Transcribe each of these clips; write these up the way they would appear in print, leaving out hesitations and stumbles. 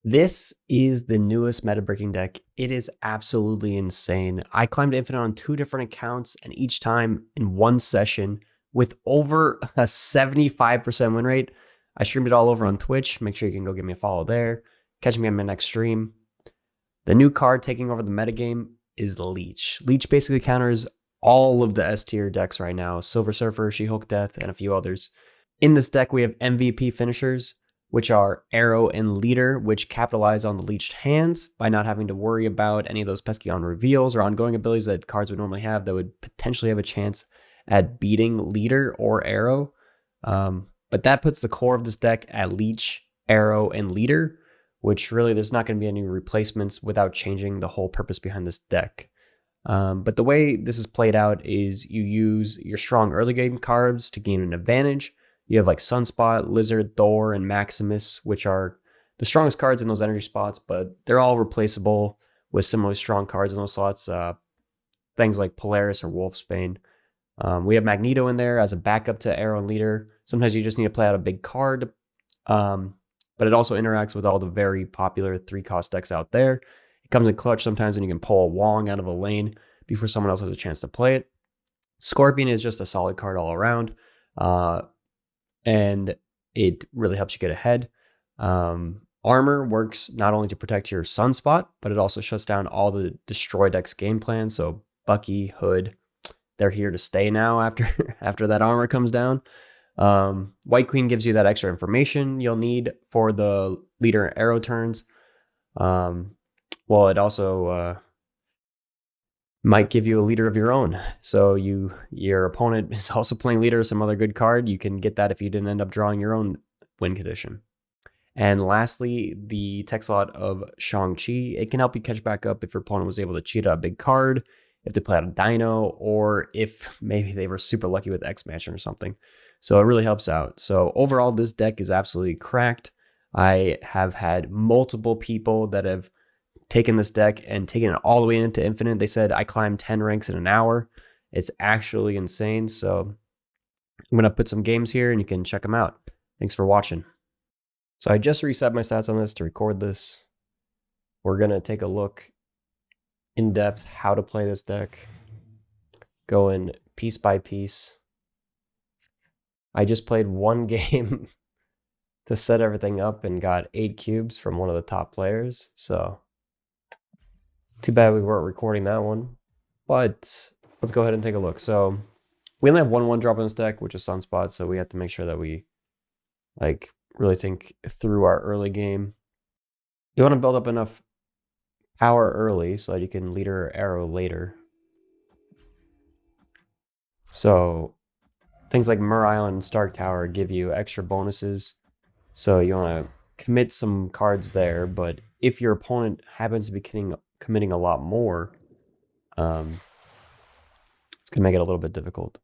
This is the newest meta breaking deck. It is absolutely insane. I climbed Infinite on 2 different accounts, and each time in one session with over a 75% win rate. I streamed it all over on Twitch. Make sure you can go give me a follow there. Catch me on my next stream. The new card taking over the metagame is Leech. Leech basically counters all of the S tier decks right now: Silver Surfer, She-Hulk Death, and a few others. In this deck, we have MVP finishers, which are Aero and Leader, which capitalize on the leeched hands by not having to worry about any of those pesky on reveals or ongoing abilities that cards would normally have that would potentially have a chance at beating Leader or Aero. But that puts the core of this deck at Leech, Aero, and Leader, which really there's not going to be any replacements without changing the whole purpose behind this deck. But the way this is played out is you use your strong early game cards to gain an advantage. You have like Sunspot, Lizard, Thor, and Maximus, which are the strongest cards in those energy spots, but they're all replaceable with similarly strong cards in those slots. Things like Polaris or Wolfsbane. We have Magneto in there as a backup to Aero and Leader. Sometimes you just need to play out a big card, but it also interacts with all the very popular 3-cost decks out there. It comes in clutch sometimes when you can pull a Wong out of a lane before someone else has a chance to play it. Scorpion is just a solid card all around. And it really helps you get ahead. Armor works not only to protect your Sunspot, but it also shuts down all the Destroy decks game plan. So Bucky, Hood, they're here to stay now after that armor comes down. White Queen gives you that extra information you'll need for the Leader and Aero turns. Well, it also might give you a Leader of your own. So your opponent is also playing Leader, some other good card. You can get that if you didn't end up drawing your own win condition. And lastly, the tech slot of Shang-Chi. It can help you catch back up if your opponent was able to cheat out a big card, if they play out a Dino, or if maybe they were super lucky with X-Mansion or something. So it really helps out. So overall, this deck is absolutely cracked. I have had multiple people that have taken this deck and taken it all the way into Infinite. They said I climbed 10 ranks in an hour. It's actually insane. So I'm going to put some games here and you can check them out. Thanks for watching. So I just reset my stats on this to record this. We're going to take a look in depth how to play this deck, going piece by piece. I just played one game to set everything up and got 8 cubes from one of the top players. So too bad we weren't recording that one, but let's go ahead and take a look. So we only have one drop in this deck, which is Sunspot, so we have to make sure that we really think through our early game. You want to build up enough power early so that you can Leader or Aero later. So things like Mur Island and Stark Tower give you extra bonuses, so you want to commit some cards there, but if your opponent happens to be committing a lot more, it's going to make it a little bit difficult.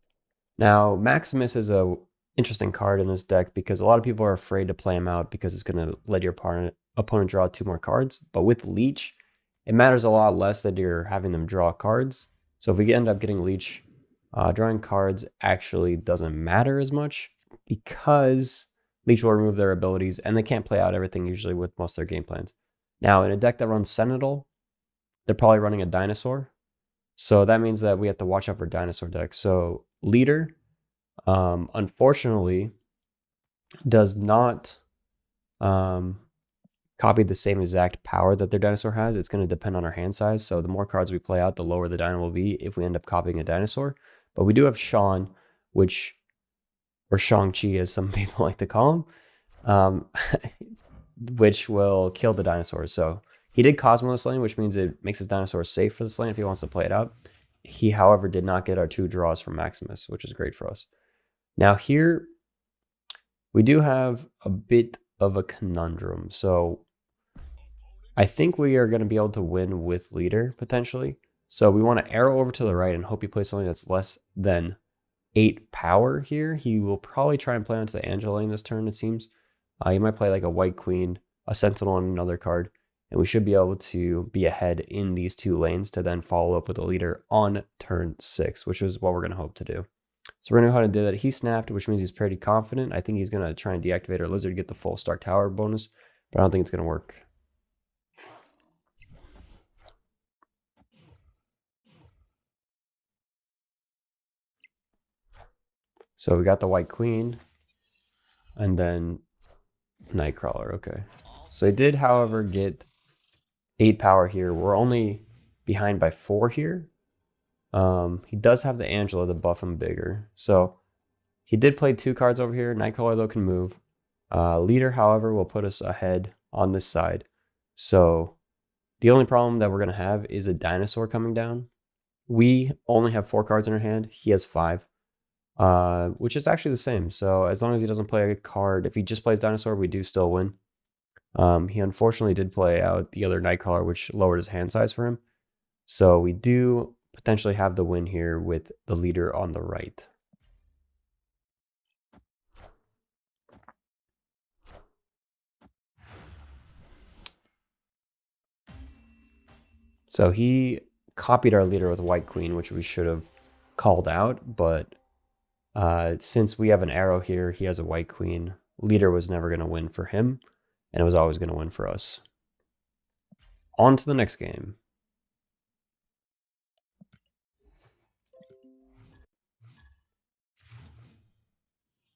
Now, Maximus is a interesting card in this deck because a lot of people are afraid to play him out because it's going to let your opponent draw 2 more cards. But with Leech, it matters a lot less that you're having them draw cards. So if we end up getting Leech, drawing cards actually doesn't matter as much because Leech will remove their abilities and they can't play out everything usually with most of their game plans. Now, in a deck that runs Sentinel, they're probably running a Dinosaur. So that means that we have to watch out for Dinosaur decks. So Leader, unfortunately, does not copy the same exact power that their Dinosaur has. It's going to depend on our hand size. So the more cards we play out, the lower the Dino will be if we end up copying a Dinosaur. But we do have Sean, or Shang-Chi as some people like to call him, which will kill the dinosaurs. So he did Cosmo this lane, which means it makes his dinosaur safe for this lane if he wants to play it out. He, however, did not get our 2 draws from Maximus, which is great for us. Now here, we do have a bit of a conundrum. So I think we are going to be able to win with Leader, potentially. So we want to Aero over to the right and hope he plays something that's less than 8 power here. He will probably try and play onto the Angela lane this turn, it seems. He might play like a White Queen, a Sentinel, and another card. And we should be able to be ahead in these 2 lanes to then follow up with a Leader on turn 6, which is what we're going to hope to do. So we're going to know how to do that. He snapped, which means he's pretty confident. I think he's going to try and deactivate our Lizard to get the full Stark Tower bonus, but I don't think it's going to work. So we got the White Queen, and then Nightcrawler. Okay. So he did, however, get 8 power here. We're only behind by 4 here. He does have the Angela to buff him bigger. So he did play 2 cards over here. Nightcrawler, though, can move. Leader, however, will put us ahead on this side. So the only problem that we're going to have is a dinosaur coming down. We only have 4 cards in our hand. He has 5, which is actually the same. So as long as he doesn't play a card, if he just plays dinosaur, we do still win. He unfortunately did play out the other Nightcrawler, which lowered his hand size for him. So we do potentially have the win here with the leader on the right. So he copied our leader with White Queen, which we should have called out, but since we have an Aero here, he has a White Queen. Leader was never going to win for him, and it was always going to win for us. On to the next game.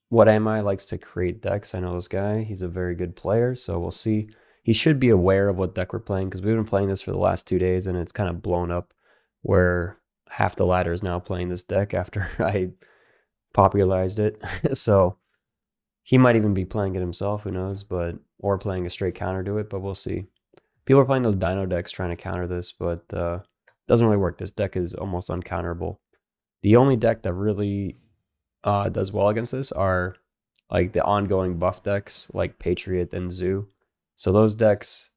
What Am I likes to create decks. I know this guy. He's a very good player, so we'll see. He should be aware of what deck we're playing because we've been playing this for the last 2 days, and it's kind of blown up where half the ladder is now playing this deck after I popularized it. So he might even be playing it himself, who knows, or playing a straight counter to it, but we'll see. People are playing those dino decks trying to counter this, but doesn't really work. This deck is almost uncounterable. The only deck that really does well against this are like the ongoing buff decks like Patriot and Zoo. So those decks,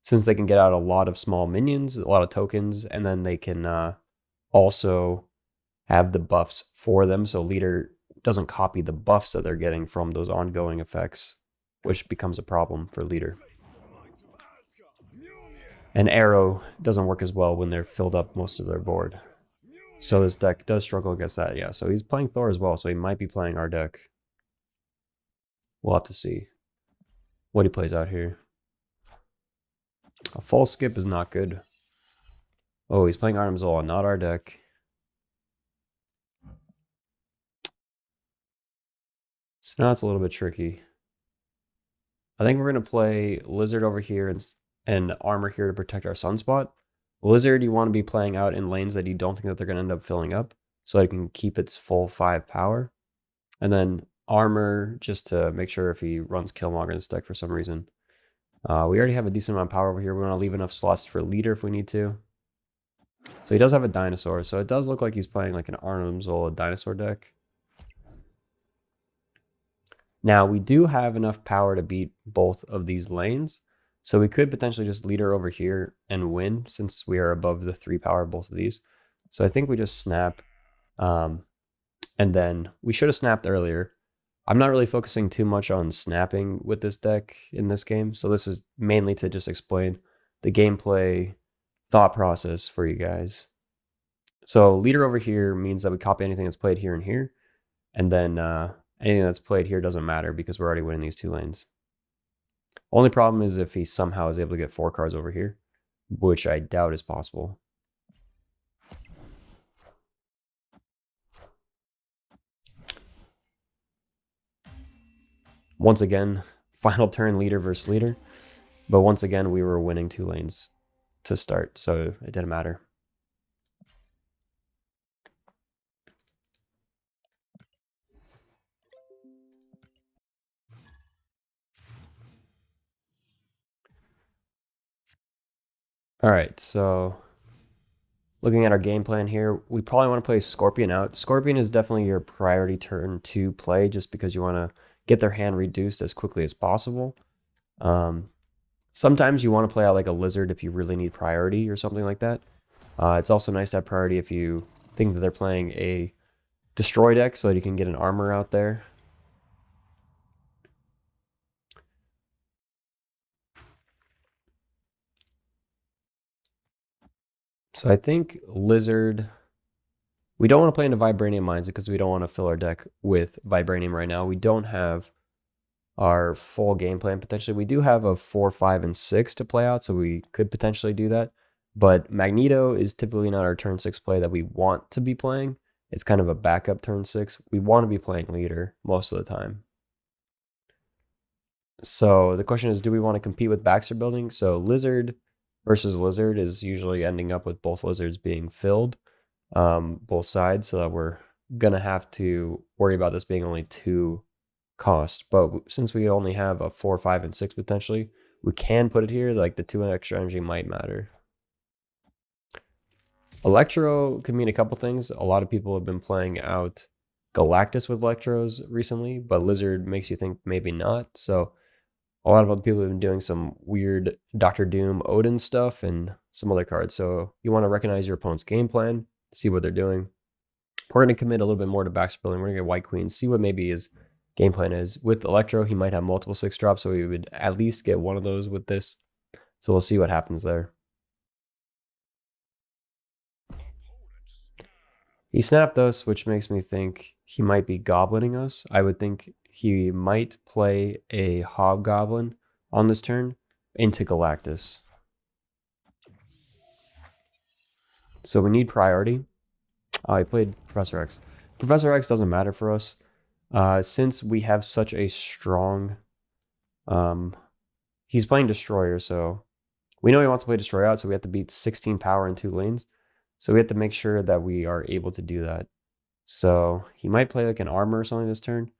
since they can get out a lot of small minions, a lot of tokens, and then they can also have the buffs for them. So leader doesn't copy the buffs that they're getting from those ongoing effects, which becomes a problem for leader. And Aero doesn't work as well when they're filled up most of their board. So this deck does struggle against that, yeah. So he's playing Thor as well, so he might be playing our deck. We'll have to see what he plays out here. A full skip is not good. Oh, he's playing Arnim Zola, not our deck. So now it's a little bit tricky. I think we're going to play Lizard over here and Armor here to protect our Sunspot. Lizard, you want to be playing out in lanes that you don't think that they're going to end up filling up, so it can keep its full 5 power. And then Armor, just to make sure if he runs Killmonger in this deck for some reason. We already have a decent amount of power over here. We want to leave enough slots for leader if we need to. So he does have a dinosaur, so it does look like he's playing like an Arnim Zola dinosaur deck. Now, we do have enough power to beat both of these lanes, so we could potentially just leader over here and win since we are above the 3 power of both of these. So I think we just snap, and then we should have snapped earlier. I'm not really focusing too much on snapping with this deck in this game, so this is mainly to just explain the gameplay thought process for you guys. So leader over here means that we copy anything that's played here and here, and then anything that's played here doesn't matter because we're already winning these 2 lanes. Only problem is if he somehow is able to get 4 cards over here, which I doubt is possible. Once again, final turn leader versus leader. But once again, we were winning 2 lanes to start, so it didn't matter. All right, so looking at our game plan here, we probably want to play Scorpion out. Scorpion is definitely your priority turn to play just because you want to get their hand reduced as quickly as possible. Sometimes you want to play out like a Lizard if you really need priority or something like that. It's also nice to have priority if you think that they're playing a Destroy deck so that you can get an Armor out there. So I think Lizard, we don't want to play into Vibranium Mines because we don't want to fill our deck with Vibranium right now. We don't have our full game plan potentially. We do have a 4, 5, and 6 to play out, so we could potentially do that. But Magneto is typically not our turn 6 play that we want to be playing. It's kind of a backup turn 6. We want to be playing leader most of the time. So the question is, do we want to compete with Baxter building? So lizard versus lizard is usually ending up with both lizards being filled, both sides, so that we're gonna have to worry about this being only 2 cost. But since we only have a 4, 5, and 6 potentially, we can put it here. Like the 2 extra energy might matter. Electro can mean a couple things. A lot of people have been playing out Galactus with Electros recently, but Lizard makes you think maybe not. So a lot of other people have been doing some weird Doctor Doom Odin stuff and some other cards. So you want to recognize your opponent's game plan, see what they're doing. We're going to commit a little bit more to Baxter building. We're going to get White Queen, see what maybe his game plan is. With Electro, he might have multiple 6 drops, so we would at least get one of those with this. So we'll see what happens there. He snapped us, which makes me think he might be goblining us. I would think he might play a Hobgoblin on this turn into Galactus. So we need priority. Oh, he played Professor X. Professor X doesn't matter for us. Since we have such a strong... he's playing Destroyer, so we know he wants to play Destroyer out, so we have to beat 16 power in 2 lanes. So we have to make sure that we are able to do that. So he might play like an armor or something this turn.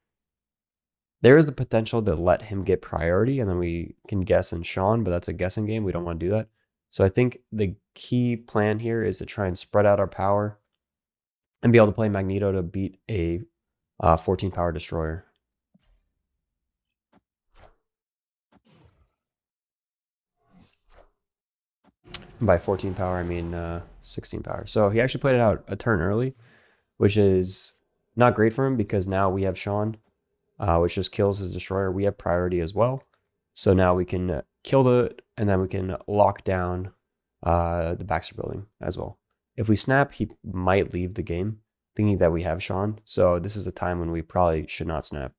There is the potential to let him get priority, and then we can guess and Sean, but that's a guessing game. We don't want to do that. So I think the key plan here is to try and spread out our power and be able to play Magneto to beat a 14 power Destroyer. By 14 power, I mean 16 power. So he actually played it out a turn early, which is not great for him because now we have Sean, which just kills his Destroyer. We have priority as well. So now we can kill it, and then we can lock down the Baxter building as well. If we snap, he might leave the game thinking that we have Sean. So this is a time when we probably should not snap.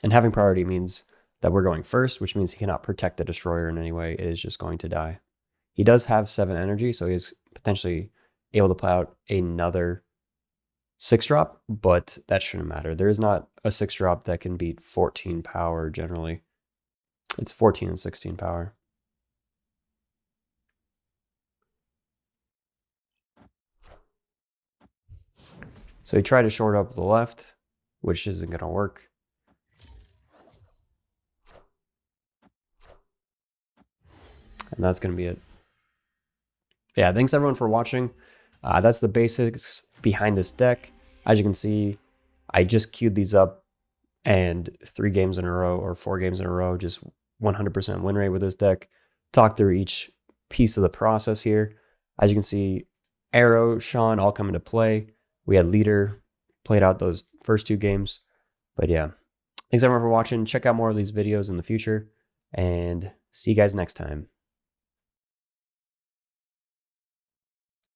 And having priority means that we're going first, which means he cannot protect the Destroyer in any way. It is just going to die. He does have 7 energy, so he is potentially able to play out another 6-drop, but that shouldn't matter. There is not a 6-drop that can beat 14 power generally. It's 14 and 16 power. So he tried to short up the left, which isn't going to work. And that's going to be it. Yeah, thanks everyone for watching. That's the basics behind this deck. As you can see, I just queued these up, and 3 games in a row or 4 games in a row, just 100% win rate with this deck. Talk through each piece of the process here. As you can see, Aero, Sean all come into play. We had Leader, played out those first 2 games. But yeah, thanks everyone for watching. Check out more of these videos in the future, and see you guys next time.